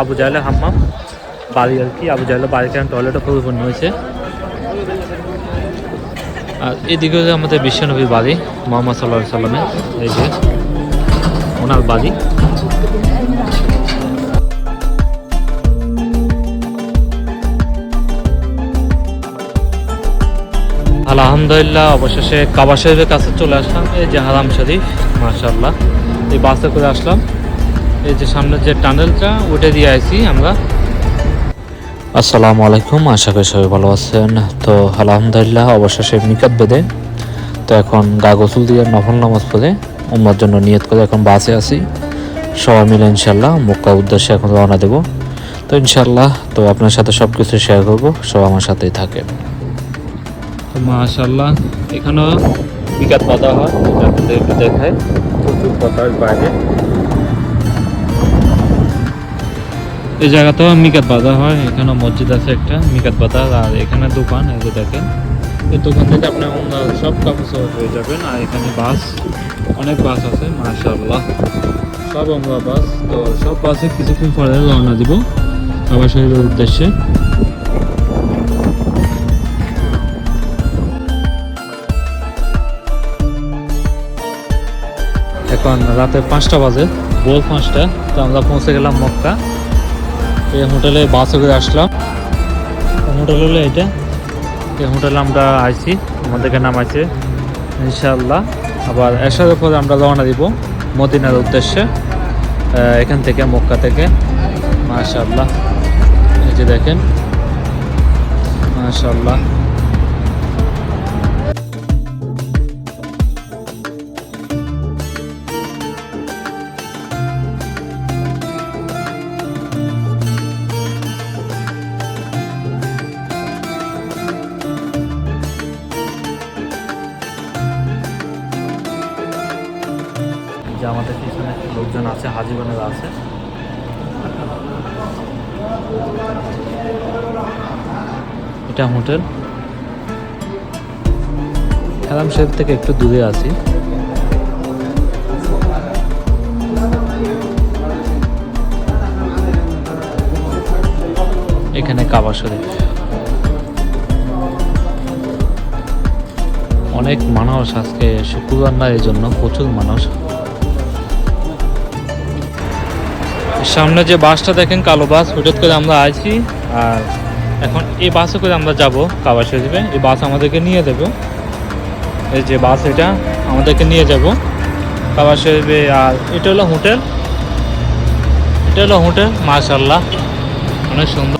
আবু জাহেলের হাম্মাম বাড়ি আর কি। আবু জাহেলের বাড়িতে টয়লেটও পরিপূর্ণ হয়েছে। আর এদিকে আমাদের বিশ্বনবীর বাড়ি, মোহাম্মদ সাল্লাল্লাহু আলাইহি সাল্লামের, এই যে ওনার বাড়ি। আলহামদুলিল্লাহ অবশেষে কাবা শরীফের কাছে চলে আসলাম। এই যে হারাম শরীফ, মাশাআল্লাহ। এই বাসে করে আসলাম। এই যে সামনের যে টানেলটা ওটা দিয়ে আইছি আমরা। আসসালামু আলাইকুম, আশা করি সবাই ভালো আছেন। তো আলহামদুলিল্লাহ অবশেষে মিকাত বেঁধে তো এখন গা গোসল দিয়ে নফল নামাজ পড়ে উম্মার জন্য নিয়ত করে এখন বাসে আছি। সবাই মিলে ইনশাল্লাহ মক্কা উদ্দেশ্যে এখন রওনা দেব। তো ইনশাল্লাহ তো আপনার সাথে সব কিছু শেয়ার করবো, সব আমার সাথেই থাকেন। মাশাআল্লাহ এখানেও মিকাত বাঁধা হয়, এটা আপনাদের একটু দেখায়। প্রচুর কথা বাইরে এই জায়গাতেও মিকাত বাঁধা হয়। এখানে মসজিদ আছে একটা, মিকাত বাঁধা। আর এখানে দোকান, এই যে দেখেন, এই দোকান থেকে আপনি সব কাপড় পেয়ে যাবেন। আর এখানে বাস, অনেক বাস আছে মাশাআল্লাহ, সব আমরা বাস। তো সব বাসে কিছুক্ষণ পরে রওনা দিব কাবা শরীফের উদ্দেশ্যে। এখন রাতে 5টা বাজে, ভোর 5টা। তো আমরা পৌঁছে গেলাম মক্কা। এই হোটেলে বাসে করে আসলাম। হোটেল হলো এটা, এই হোটেলে আমরা আইছি, আমাদেরকে নামাইছে ইনশাআল্লাহ। আবার এসার পরে আমরা রওনা দিব মদিনার উদ্দেশ্যে, এখান থেকে মক্কা থেকে। মাশাআল্লাহ এই যে দেখেন, মাশাআল্লাহ। যে আমাদের পিছনে লোকজন আছে, হাজি বোনেরা আছে। এটা হোটেল, হারাম শরীফ থেকে একটু দূরে আছি। এখানে কাবা শরীফ, অনেক মানুষ আজকে শুক্রবার না, এই জন্য প্রচুর মানুষ। সামনে যে বাসটা দেখেন, কালো বাস, হঠাৎ করে আমরা আইছি। আর এখন এই বাসে করে আমরা যাব কাবা শরীফে। এই বাস আমাদেরকে নিয়ে দেবে, এই যে বাস, এটা আমাদেরকে নিয়ে যাব কাবা শরীফে। আর এটা হলো হোটেল, এটা হলো হোটেল মাশাআল্লাহ, অনেক সুন্দর।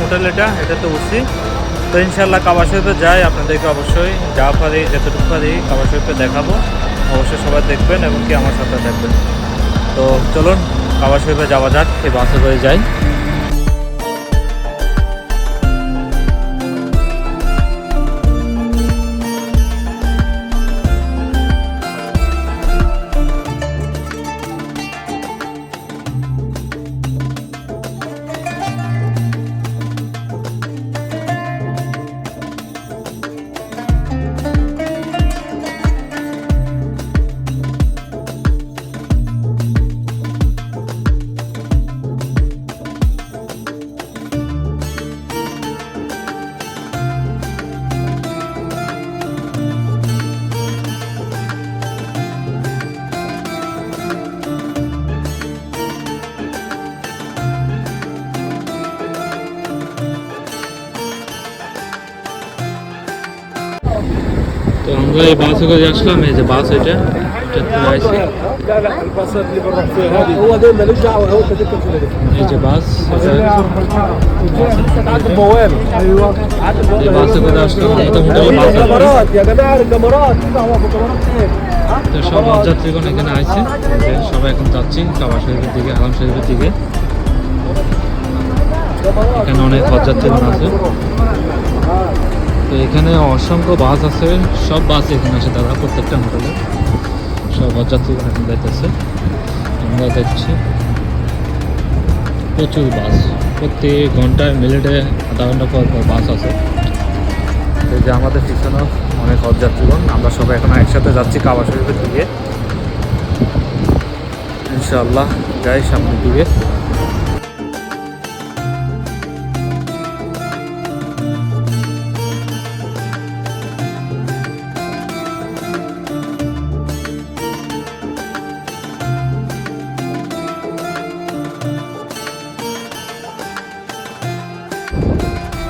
হোটেল এটাতে উঠছি। তো ইনশাল্লাহ কাবা শরীফে যাই, আপনাদেরকে অবশ্যই যা পারি, যতটুকু পারি কাবা শরীফে দেখাবো। অবশ্যই সবাই দেখবেন এবং কি আমার সাথে দেখবেন। তো চলুন কাবা শরীফে যাওয়া যাক, এই বাসে করে যাই। তো আমরা এই বাসে করে আসলাম, এই যে বাস, এটা আইছি। এই যে বাস, এই বাসে করে আসলাম। তো সব যাত্রীগণ এখানে আইছে, সবাই এখন যাচ্ছি কাবা শরীফের দিকে, হারাম শরীফের দিকে। এখানে অনেক হজযাত্রীগণ আছে। তো এখানে অসংখ্য বাস আছে, সব বাস এখানে আসে তারা, প্রত্যেকটা হোটেলে। সব হজযাত্রীগণ এখন যাইতেছে। আমরা দেখছি প্রচুর বাস, প্রতি ঘন্টায় মিনিটে আধা ঘন্টা পর পর বাস আছে। এই যে আমাদের পিছনেও অনেক হজযাত্রীগণ, আমরা সবাই এখন একসাথে যাচ্ছি কাবা শরীফের দিকে। ইনশাআল্লাহ যাই সামনের দিকে।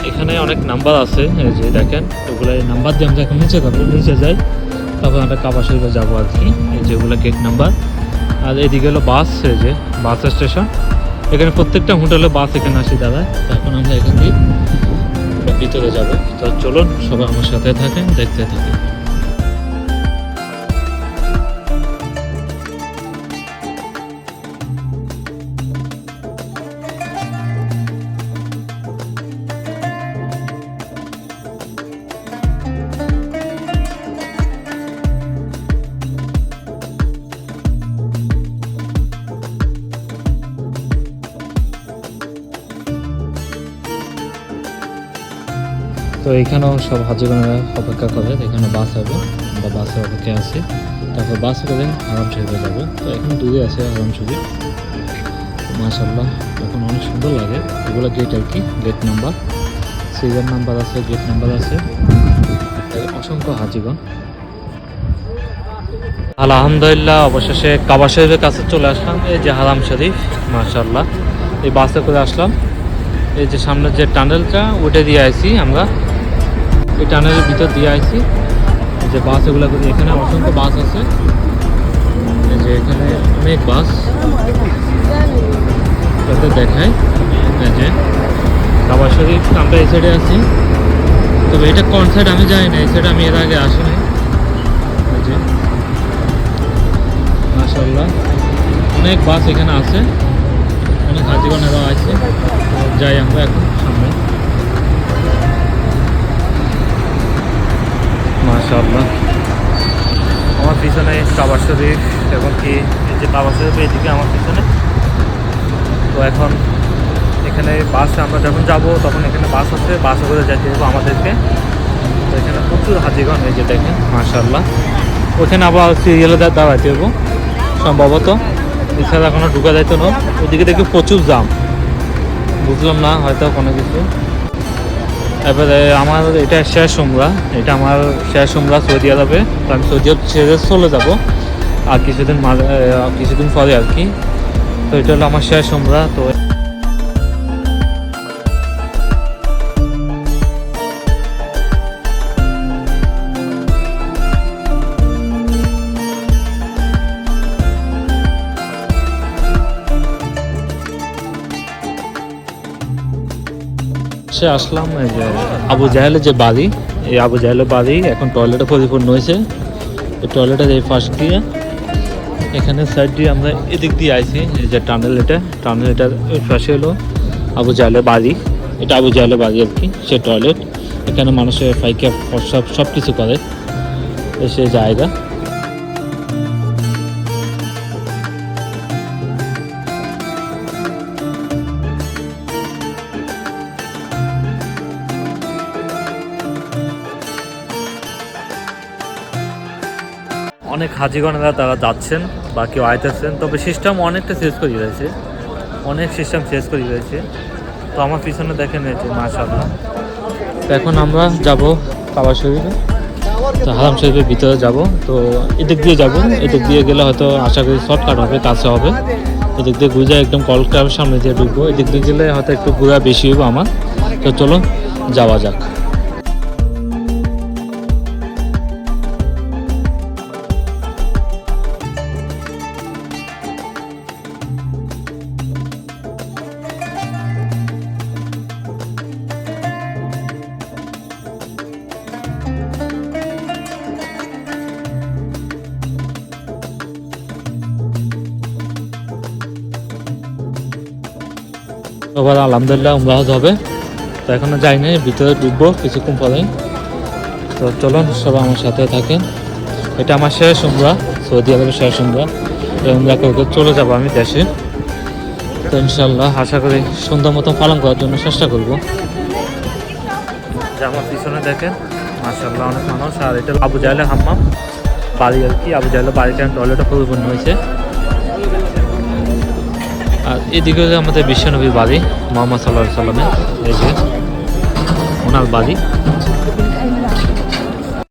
এখানে অনেক নাম্বার আছে, এই যে দেখেন, ওগুলো এই নাম্বার দিয়ে আমরা এখন নিচে যাবো, নিচে যাই তারপর আমরা কাবা শরীফে যাবো আর কি। এই যেগুলো গেট নাম্বার, আর এদিকে হলো বাস, এই যে বাস স্টেশন। এখানে প্রত্যেকটা হোটেলে বাস এখানে আসি দাদা। এখন আমরা এখান দিয়ে ভিতরে যাবো। তো চলুন সবাই আমার সাথে থাকেন, দেখতে থাকেন। তো এখানেও সব হাজিগণেরা অপেক্ষা করে, এখানে বাস হবে, আমরা বাসের অপেক্ষায় আছি। তারপর বাস করে হারাম শরীফে যাবো। তো এখানে দূরে আছে হারাম শরীফ, মাশাআল্লাহ এখন অনেক সুন্দর লাগে। এগুলো গেট আর কি, গেট নাম্বার, সিরিয়াল নাম্বার আছে, গেট নাম্বার আছে, অসংখ্য হাজিগণ। আলহামদুলিল্লাহ অবশেষে কাবা শরীফের কাছে চলে আসলাম। এই যে হারাম শরীফ, মাশাআল্লাহ এই বাসে করে আসলাম। এই যে সামনের যে টানেলটা ওটা দিয়ে আইছি আমরা, এই টানেলের ভিতর দিয়ে আইছি। এই যে বাস এগুলো করে, এখানে অসংখ্য বাস আছে। এই যে এখানে অনেক বাস যাতে দেখায়। এই যে কাবা শরীফ, আমরা এই সাইডে আছি, তবে এটা কোন সাইড আমি জানি না, এই সাইডে আমি এর আগে আসিনি। এই যে মাশাআল্লাহ অনেক বাস এখানে আছে, অনেক হাজিগণেরাও আছে। যাই আমরা এখন সামনে। মাশাআল্লাহ আমার পিছনে কাবা শরীফ, এবং কি এই যে কাবা শরীফ এইদিকে আমার পিছনে। তো এখন এখানে বাস, আমরা যখন যাব তখন এখানে বাস আছে, বাসে করে যেতে হবে আমাদেরকে। তো এখানে প্রচুর হাজিগণ, এই যে দেখেন মাশাআল্লাহ। ওখানে আবার সিরিয়ালে দাঁড়াইতে হবো সম্ভবত, এছাড়া এখনো ঢুকা যাইতো না। ওইদিকে দেখি প্রচুর জাম, বুঝলাম না হয়তো কোনো কিছু। এবারে আমার এটা শেষ উমরা, এটা আমার শেষ উমরা সৌদি আরবে। তো আমি সৌদি আরব ছেড়ে চলে যাব আর কিছুদিন পরে আর কি। তো এটা হলো আমার শেষ উমরা। তো আসলাম এই যে আবু জাহেলের যে বাড়ি, এই আবু জাহেলের বাড়ি এখন টয়লেটে পরিপূর্ণ হয়েছে। এই টয়লেটের এই পাশ দিয়ে, এখানে সাইড দিয়ে আমরা এদিক দিয়ে আইছি। এই যে টানেল, টানেলটার ওই পাশে হলো আবু জাহেলের বাড়ি। এটা আবু জাহেলের বাড়ি আর কি, সে টয়লেট। এখানে মানুষের ফাইকা সব কিছু করে, সে জায়গা। অনেক হাজিগণেরা তারা যাচ্ছেন বা কেউ আইতেছেন, তবে সিস্টেম অনেকটা চেঞ্জ করে রয়েছে, অনেক সিস্টেম চেঞ্জ করে রয়েছে। তো আমার পিছনে দেখেন এই যে মাশাআল্লাহ। তো এখন আমরা যাব কাবা শরীফে, তো হারাম শরীফের ভিতরে যাব। তো এদিক দিয়ে যাব, এদিক দিয়ে গেলে হয়তো আশা করি শর্টকাট হবে, কাছে হবে। এদিক দিয়ে ঘুরে একদম কলকাতার সামনে দিয়ে ঢুকবো, এদিক দিয়ে গেলে হয়তো একটু ঘোরা বেশি হবে আমার। তো চলো যাওয়া যাক। এবার আলহামদুলিল্লাহ উমরা হজ হবে। তো এখনো যাই নাই, ভিতরে ঢুকবো কিছুক্ষণ পরেই। তো চলুন সবাই আমার সাথে থাকেন। এটা আমার শেষ উমরা সৌদি আরবে শেষ উমরা। এই উমরা করে চলে যাবো আমি দেশে। তো ইনশাল্লাহ আশা করি সুন্দর মতন পালন করার জন্য চেষ্টা করবো। যে আমার পিছনে দেখেন মাশাআল্লাহ অনেক মানুষ। আর এটা আবু জাহেলের হাম্মাম বাড়ি আর কি। আবু জাহেলের বাড়িটা টয়লেটটা পরিপূর্ণ হয়েছে। আর এদিকে আমাদের বিশ্বনবীর বাড়ি মোহাম্মদ সাল্লাল্লাহু আলাইহি ওয়াসাল্লামের, এই যে ওনার বাড়ি।